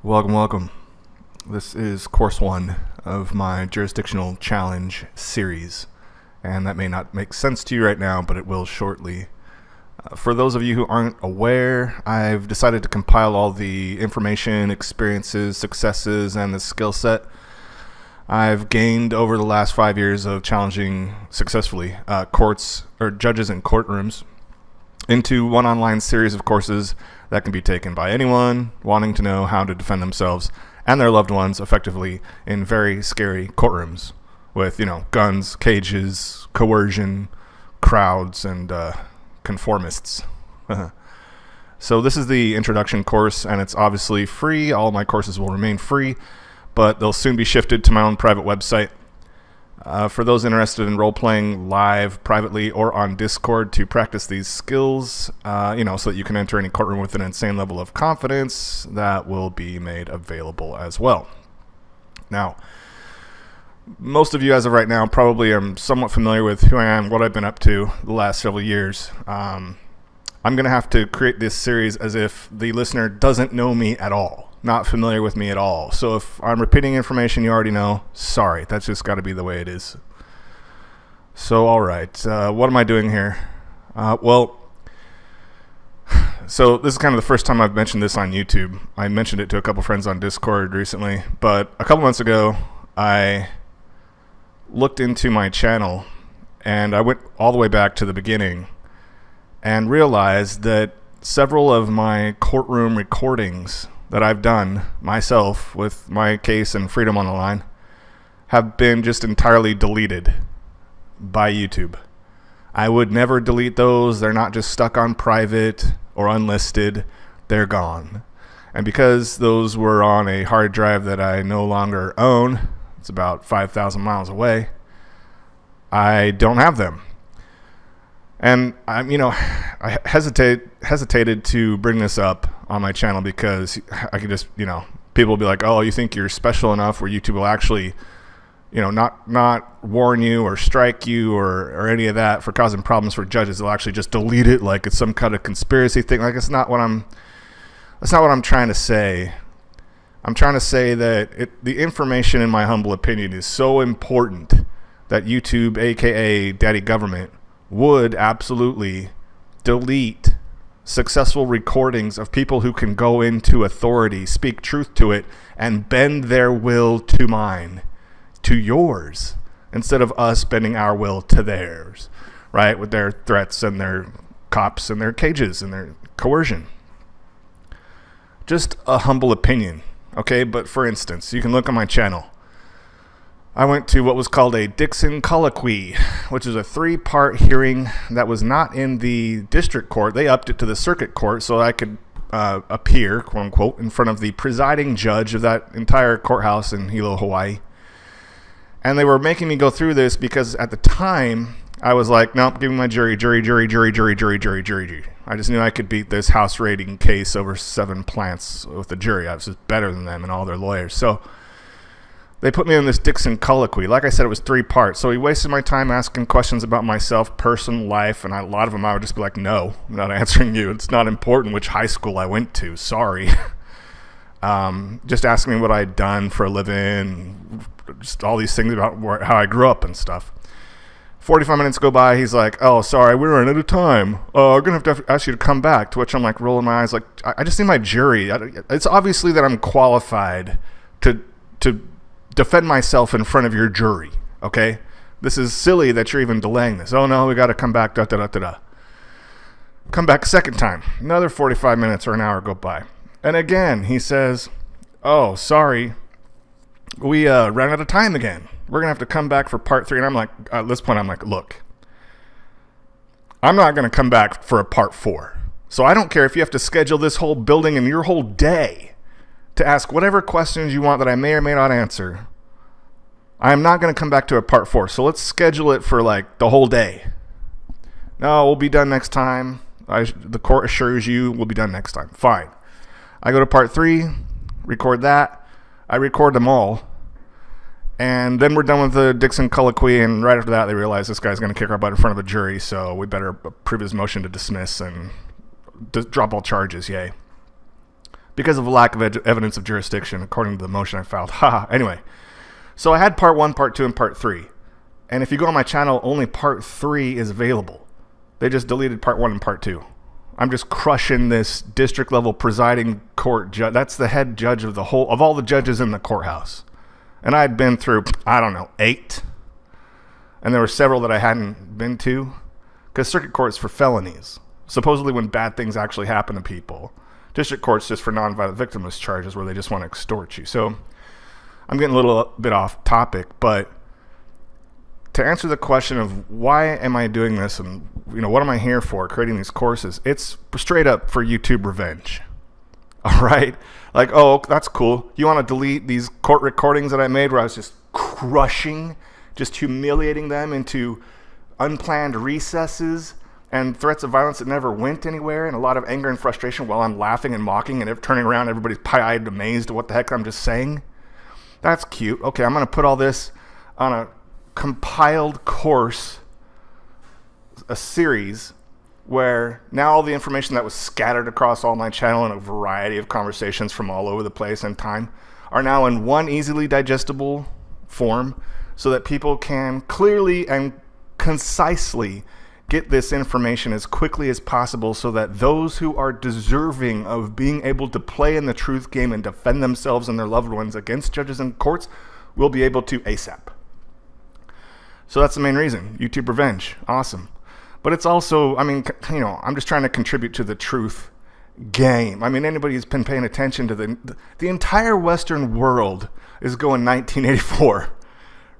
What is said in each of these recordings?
Welcome. This is course 1 of my jurisdictional challenge series, and that may not make sense to you right now, but it will shortly. For those of you who aren't aware, I've decided to compile all the information, experiences, successes, and the skill set I've gained over the last 5 years of challenging successfully courts or judges in courtrooms into one online series of courses that can be taken by anyone wanting to know how to defend themselves and their loved ones effectively in very scary courtrooms with, guns, cages, coercion, crowds, and conformists. So this is the introduction course, and it's obviously free. All my courses will remain free, but they'll soon be shifted to my own private website. For those interested in role-playing live, privately, or on Discord to practice these skills, so that you can enter any courtroom with an insane level of confidence, that will be made available as well. Now, most of you as of right now probably are somewhat familiar with who I am, what I've been up to the last several years. I'm going to have to create this series as if the listener doesn't know me at all, not familiar with me at all. So if I'm repeating information you already know, sorry, that's just got to be the way it is. So all right, what am I doing here? So this is kind of the first time I've mentioned this on YouTube. I mentioned it to a couple friends on Discord recently, but a couple months ago I looked into my channel and I went all the way back to the beginning and realized that several of my courtroom recordings that I've done myself with my case and freedom on the line have been just entirely deleted by YouTube. I would never delete those. They're not just stuck on private or unlisted. They're gone. And because those were on a hard drive that I no longer own, it's about 5,000 miles away, I don't have them. And I hesitated to bring this up on my channel because I could just, people will be like, oh, you think you're special enough where YouTube will actually, not warn you or strike you or any of that for causing problems for judges. They'll actually just delete it like it's some kind of conspiracy thing. Like that's not what I'm trying to say. I'm trying to say that the information, in my humble opinion, is so important that YouTube, aka Daddy Government, would absolutely delete successful recordings of people who can go into authority, speak truth to it, and bend their will to mine, to yours, instead of us bending our will to theirs, right? With their threats and their cops and their cages and their coercion. Just a humble opinion, okay? But for instance, you can look on my channel. I went to what was called a Dixon colloquy, which is a 3-part hearing that was not in the district court. They upped it to the circuit court so I could appear, quote unquote, in front of the presiding judge of that entire courthouse in Hilo, Hawaii. And they were making me go through this because at the time I was like, nope, give me my jury. I just knew I could beat this house raiding case over 7 plants with the jury. I was just better than them and all their lawyers. So they put me in this Dixon colloquy. Like I said, it was 3 parts. So he wasted my time asking questions about myself, personal life, and a lot of them I would just be like, no, I'm not answering you. It's not important which high school I went to. Sorry. Just asking me what I'd done for a living, just all these things about how I grew up and stuff. 45 minutes go by. He's like, oh, sorry, we're running out of time. We're going to have to ask you to come back. To which I'm like rolling my eyes like, I just need my jury. It's obviously that I'm qualified to defend myself in front of your jury, okay? This is silly that you're even delaying this. Oh, no, we got to come back, Come back a second time. Another 45 minutes or an hour go by. And again, he says, oh, sorry, we ran out of time again. We're going to have to come back for part 3. And I'm like, at this point, I'm like, look, I'm not going to come back for a part 4. So I don't care if you have to schedule this whole building and your whole day to ask whatever questions you want that I may or may not answer. I am not going to come back to a part 4. So let's schedule it for like the whole day. No, we'll be done next time. The court assures you we'll be done next time. Fine. I go to part 3, record that. I record them all. And then we're done with the Dixon colloquy, and right after that they realize this guy's going to kick our butt in front of a jury, so we better approve his motion to dismiss and drop all charges, yay. because of a lack of evidence of jurisdiction, according to the motion I filed. Anyway, so I had part 1, part 2, and part 3. And if you go on my channel, only part 3 is available. They just deleted part 1 and part 2. I'm just crushing this district level presiding court judge. That's the head judge of all the judges in the courthouse. And I had been through, 8. And there were several that I hadn't been to. Because circuit court's for felonies. Supposedly when bad things actually happen to people. District court's just for nonviolent victimless charges where they just want to extort you. So I'm getting a little bit off topic, but to answer the question of why am I doing this and what am I here for, creating these courses, it's straight up for YouTube revenge. All right? Like, oh, that's cool. You want to delete these court recordings that I made where I was just crushing, just humiliating them into unplanned recesses and threats of violence that never went anywhere, and a lot of anger and frustration while I'm laughing and mocking and turning around, everybody's pie-eyed amazed at what the heck I'm just saying? That's cute. Okay, I'm going to put all this on a compiled course, a series, where now all the information that was scattered across all my channel in a variety of conversations from all over the place and time are now in one easily digestible form so that people can clearly and concisely get this information as quickly as possible so that those who are deserving of being able to play in the truth game and defend themselves and their loved ones against judges and courts will be able to ASAP. So that's the main reason. YouTube revenge. Awesome. But it's also, I'm just trying to contribute to the truth game. Anybody who's been paying attention to the entire Western world is going 1984,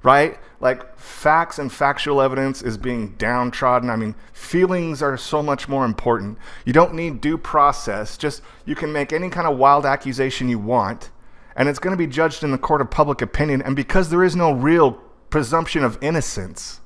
right? Like facts and factual evidence is being downtrodden. Feelings are so much more important. You don't need due process. Just, you can make any kind of wild accusation you want, and it's going to be judged in the court of public opinion. And because there is no real presumption of innocence,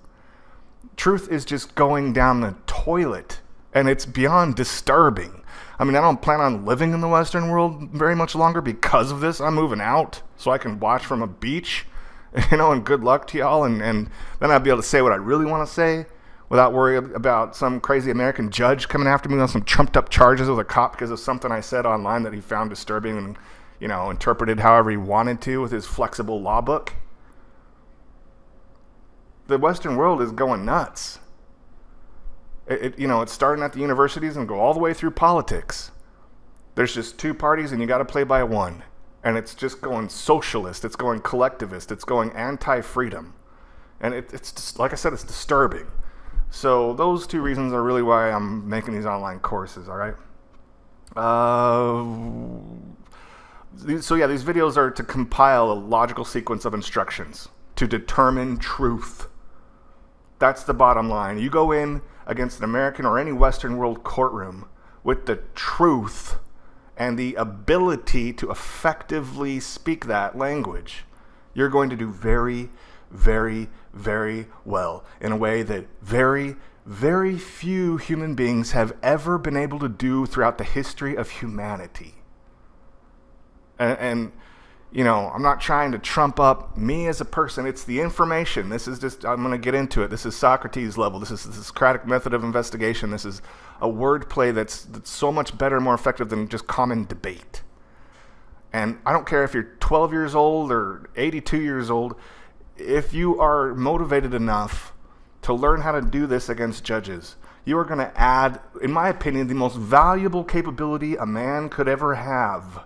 truth is just going down the toilet, and it's beyond disturbing. I don't plan on living in the Western world very much longer because of this. I'm moving out so I can watch from a beach, and good luck to y'all, and then I'll be able to say what I really want to say without worrying about some crazy American judge coming after me on some trumped up charges with a cop because of something I said online that he found disturbing and, interpreted however he wanted to with his flexible law book. The Western world is going nuts. It's starting at the universities and go all the way through politics. There's just two parties and you got to play by one. And it's just going socialist. It's going collectivist. It's going anti-freedom. And it's just, like I said, it's disturbing. So those two reasons are really why I'm making these online courses, all right? These videos are to compile a logical sequence of instructions to determine truth. That's the bottom line. You go in against an American or any Western world courtroom with the truth and the ability to effectively speak that language, you're going to do very, very, very well in a way that very, very few human beings have ever been able to do throughout the history of humanity. And I'm not trying to trump up me as a person. It's the information. This is just, I'm going to get into it. This is Socrates level. This is the Socratic method of investigation. This is a wordplay that's so much better and more effective than just common debate. And I don't care if you're 12 years old or 82 years old. If you are motivated enough to learn how to do this against judges, you are going to add, in my opinion, the most valuable capability a man could ever have.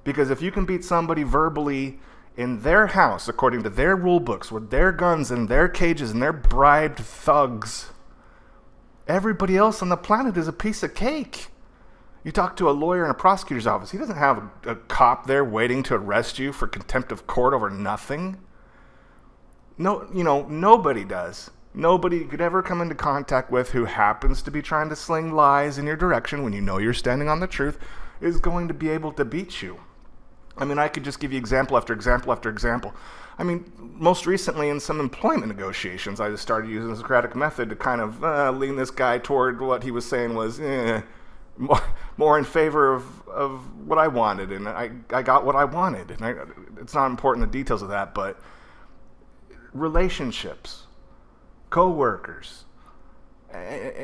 Because if you can beat somebody verbally in their house, according to their rule books, with their guns and their cages and their bribed thugs, everybody else on the planet is a piece of cake. You talk to a lawyer in a prosecutor's office, he doesn't have a cop there waiting to arrest you for contempt of court over nothing. No, nobody does. Nobody you could ever come into contact with who happens to be trying to sling lies in your direction when you know you're standing on the truth is going to be able to beat you. I could just give you example after example after example. Most recently in some employment negotiations, I just started using the Socratic method to kind of lean this guy toward what he was saying was more in favor of what I wanted, and I got what I wanted. And it's not important the details of that, but relationships, co-workers,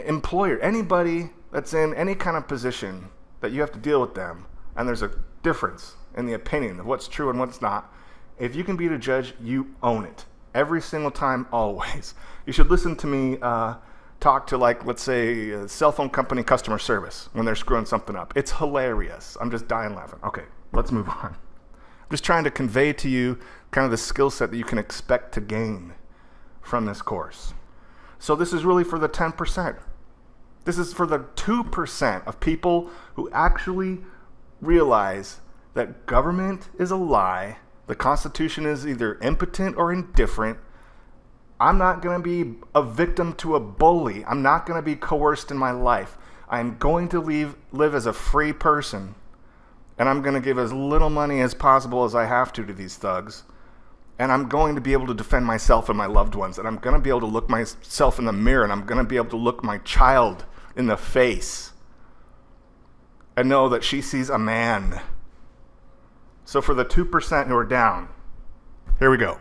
employer, anybody that's in any kind of position that you have to deal with them, and there's a difference in the opinion of what's true and what's not, if you can be the judge, you own it. Every single time, always. You should listen to me talk to, like, let's say, a cell phone company customer service when they're screwing something up. It's hilarious. I'm just dying laughing. Okay, let's move on. I'm just trying to convey to you kind of the skill set that you can expect to gain from this course. So this is really for the 10%. This is for the 2% of people who actually realize that government is a lie, the Constitution is either impotent or indifferent. I'm not going to be a victim to a bully. I'm not going to be coerced in my life. I'm going to live as a free person, and I'm going to give as little money as possible as I have to these thugs. And I'm going to be able to defend myself and my loved ones. And I'm going to be able to look myself in the mirror. And I'm going to be able to look my child in the face and know that she sees a man. So for the 2% who are down, here we go.